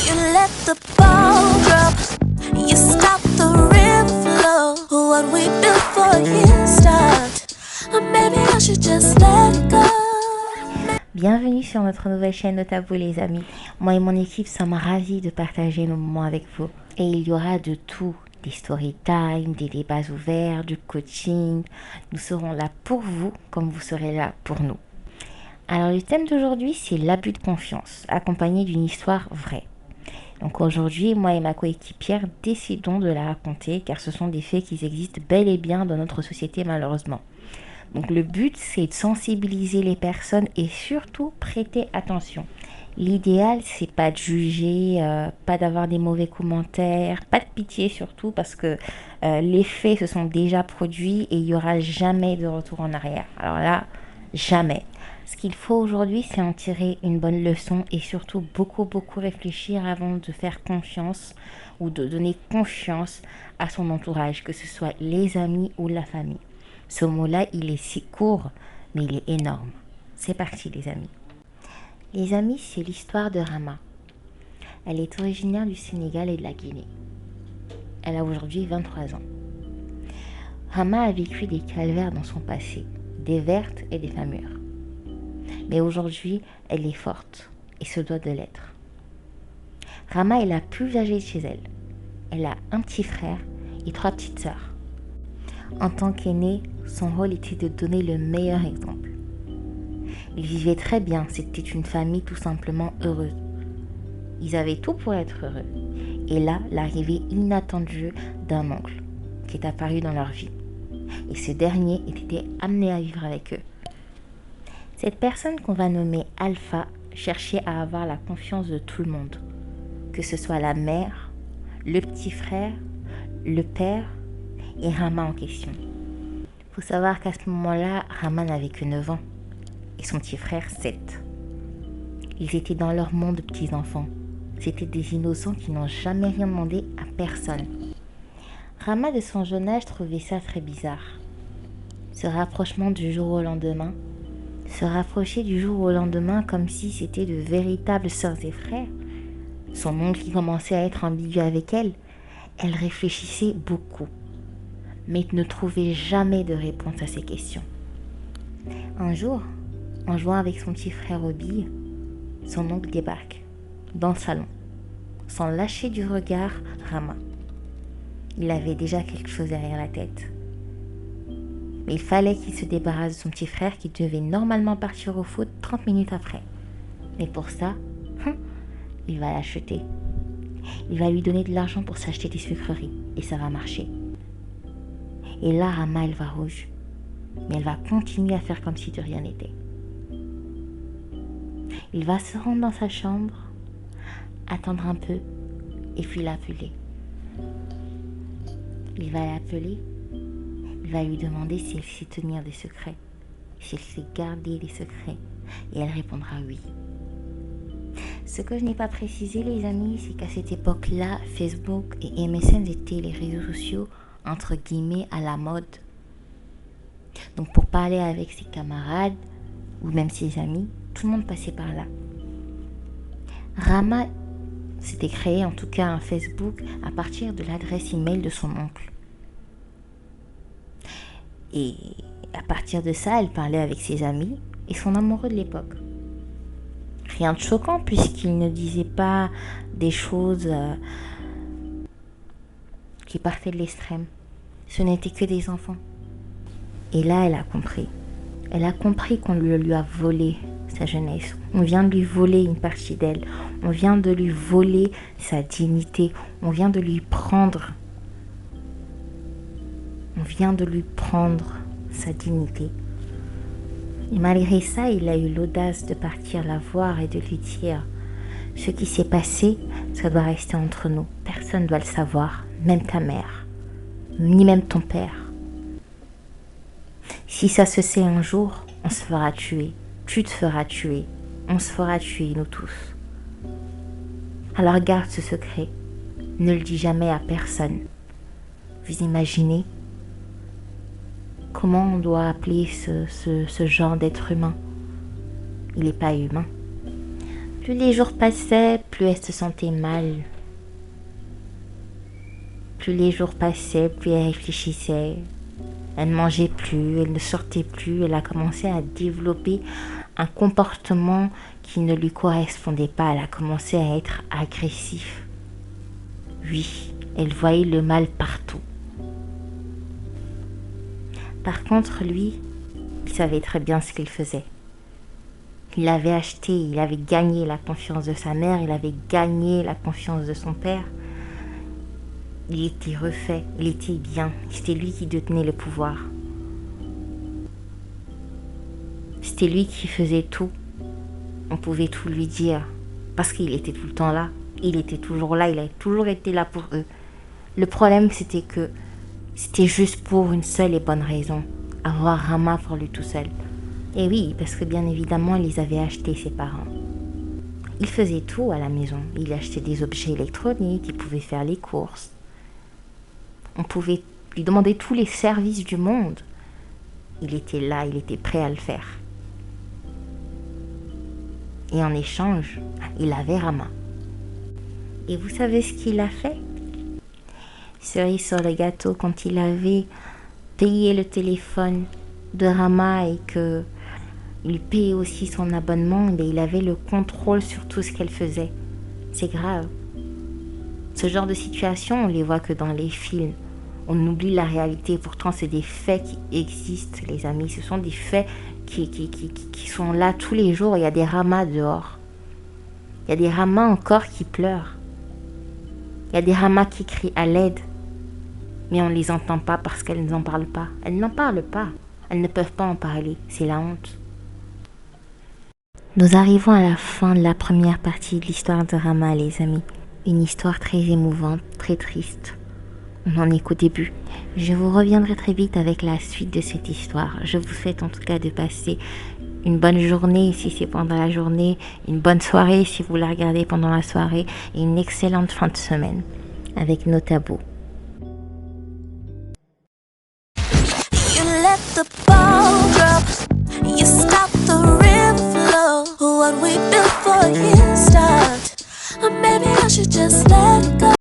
You let the ball drop, you stop the river flow. What we built for you start, or maybe I should just let it go. Bienvenue sur notre nouvelle chaîne de Tabou les amis. Moi et mon équipe sommes ravis de partager nos moments avec vous. Et il y aura de tout, des story time, des débats ouverts, du coaching. Nous serons là pour vous comme vous serez là pour nous. Alors le thème d'aujourd'hui c'est l'abus de confiance, accompagné d'une histoire vraie. Donc aujourd'hui, moi et ma coéquipière décidons de la raconter car ce sont des faits qui existent bel et bien dans notre société malheureusement. Donc le but c'est de sensibiliser les personnes et surtout prêter attention. L'idéal c'est pas de juger, pas d'avoir des mauvais commentaires, pas de pitié surtout parce que les faits se sont déjà produits et il n'y aura jamais de retour en arrière. Alors là, jamais. Ce qu'il faut aujourd'hui, c'est en tirer une bonne leçon et surtout beaucoup réfléchir avant de faire confiance ou de donner confiance à son entourage, que ce soit les amis ou la famille. Ce mot-là, il est si court, mais il est énorme. C'est parti les amis. Les amis, c'est l'histoire de Rama. Elle est originaire du Sénégal et de la Guinée. Elle a aujourd'hui 23 ans. Rama a vécu des calvaires dans son passé, des vertes et des famures. Mais aujourd'hui, elle est forte et se doit de l'être. Rama est la plus âgée de chez elle. Elle a un petit frère et 3 petites sœurs. En tant qu'aînée, son rôle était de donner le meilleur exemple. Ils vivaient très bien, c'était une famille tout simplement heureuse. Ils avaient tout pour être heureux. Et là, l'arrivée inattendue d'un oncle qui est apparu dans leur vie. Et ce dernier était amené à vivre avec eux. Cette personne qu'on va nommer Alpha cherchait à avoir la confiance de tout le monde, que ce soit la mère, le petit frère, le père et Rama en question. Il faut savoir qu'à ce moment-là, Rama n'avait que 9 ans et son petit frère 7. Ils étaient dans leur monde de petits-enfants. C'étaient des innocents qui n'ont jamais rien demandé à personne. Rama, de son jeune âge, trouvait ça très bizarre. Ce rapprochement du jour au lendemain, se rapprocher du jour au lendemain comme si c'était de véritables sœurs et frères. Son oncle qui commençait à être ambigu avec elle, elle réfléchissait beaucoup, mais ne trouvait jamais de réponse à ses questions. Un jour, en jouant avec son petit frère aux billes, son oncle débarque dans le salon, sans lâcher du regard Rama. Il avait déjà quelque chose derrière la tête. Mais il fallait qu'il se débarrasse de son petit frère qui devait normalement partir au foot 30 minutes après. Mais pour ça, il va l'acheter. Il va lui donner de l'argent pour s'acheter des sucreries et ça va marcher. Et là, Rama, elle va rouge. Mais elle va continuer à faire comme si de rien n'était. Il va se rendre dans sa chambre, attendre un peu et puis l'appeler. Il va l'appeler. Il va lui demander si elle sait tenir des secrets, si elle sait garder des secrets, et elle répondra oui. Ce que je n'ai pas précisé les amis, c'est qu'à cette époque-là, Facebook et MSN étaient les réseaux sociaux entre guillemets à la mode. Donc pour parler avec ses camarades ou même ses amis, tout le monde passait par là. Rama s'était créé en tout cas un Facebook à partir de l'adresse email de son oncle. Et à partir de ça, elle parlait avec ses amis et son amoureux de l'époque. Rien de choquant puisqu'il ne disait pas des choses qui partaient de l'extrême. Ce n'était que des enfants. Et là, elle a compris. Elle a compris qu'on lui a volé sa jeunesse. On vient de lui voler une partie d'elle. On vient de lui voler sa dignité. On vient de lui prendre sa dignité. Et malgré ça, il a eu l'audace de partir la voir et de lui dire « Ce qui s'est passé, ça doit rester entre nous. Personne ne doit le savoir, même ta mère, ni même ton père. Si ça se sait un jour, on se fera tuer. Tu te feras tuer. On se fera tuer, nous tous. Alors garde ce secret. Ne le dis jamais à personne. » Vous imaginez comment on doit appeler ce genre d'être humain? Il n'est pas humain. Plus les jours passaient, plus elle se sentait mal. Plus les jours passaient, plus elle réfléchissait. Elle ne mangeait plus, elle ne sortait plus, elle a commencé à développer un comportement qui ne lui correspondait pas. Elle a commencé à être agressive. Oui, elle voyait le mal partout. Par contre, lui, il savait très bien ce qu'il faisait. Il avait acheté, il avait gagné la confiance de sa mère, il avait gagné la confiance de son père. Il était refait, il était bien, c'était lui qui détenait le pouvoir. C'était lui qui faisait tout. On pouvait tout lui dire, parce qu'il était tout le temps là. Il était toujours là, il a toujours été là pour eux. Le problème, c'était que c'était juste pour une seule et bonne raison, avoir Rama pour lui tout seul. Et oui, parce que bien évidemment, ils les avaient achetés, ses parents. Il faisait tout à la maison. Il achetait des objets électroniques, il pouvait faire les courses. On pouvait lui demander tous les services du monde. Il était là, il était prêt à le faire. Et en échange, il avait Rama. Et vous savez ce qu'il a fait? Cerise sur le gâteau, quand il avait payé le téléphone de Rama et que il payait aussi son abonnement, mais il avait le contrôle sur tout ce qu'elle faisait. C'est grave. Ce genre de situation, on les voit que dans les films. On oublie la réalité. Pourtant, c'est des faits qui existent, les amis. Ce sont des faits qui sont là tous les jours. Il y a des ramas dehors. Il y a des ramas encore qui pleurent. Il y a des ramas qui crient à l'aide. Mais on ne les entend pas parce qu'elles n'en parlent pas. Elles n'en parlent pas. Elles ne peuvent pas en parler. C'est la honte. Nous arrivons à la fin de la première partie de l'histoire de Rama, les amis. Une histoire très émouvante, très triste. On n'en est qu'au début. Je vous reviendrai très vite avec la suite de cette histoire. Je vous souhaite en tout cas de passer une bonne journée si c'est pendant la journée, une bonne soirée si vous la regardez pendant la soirée et une excellente fin de semaine avec nos tabous. You let the ball drop, you stop the river flow. What we built for years stopped. Or maybe I should just let it go.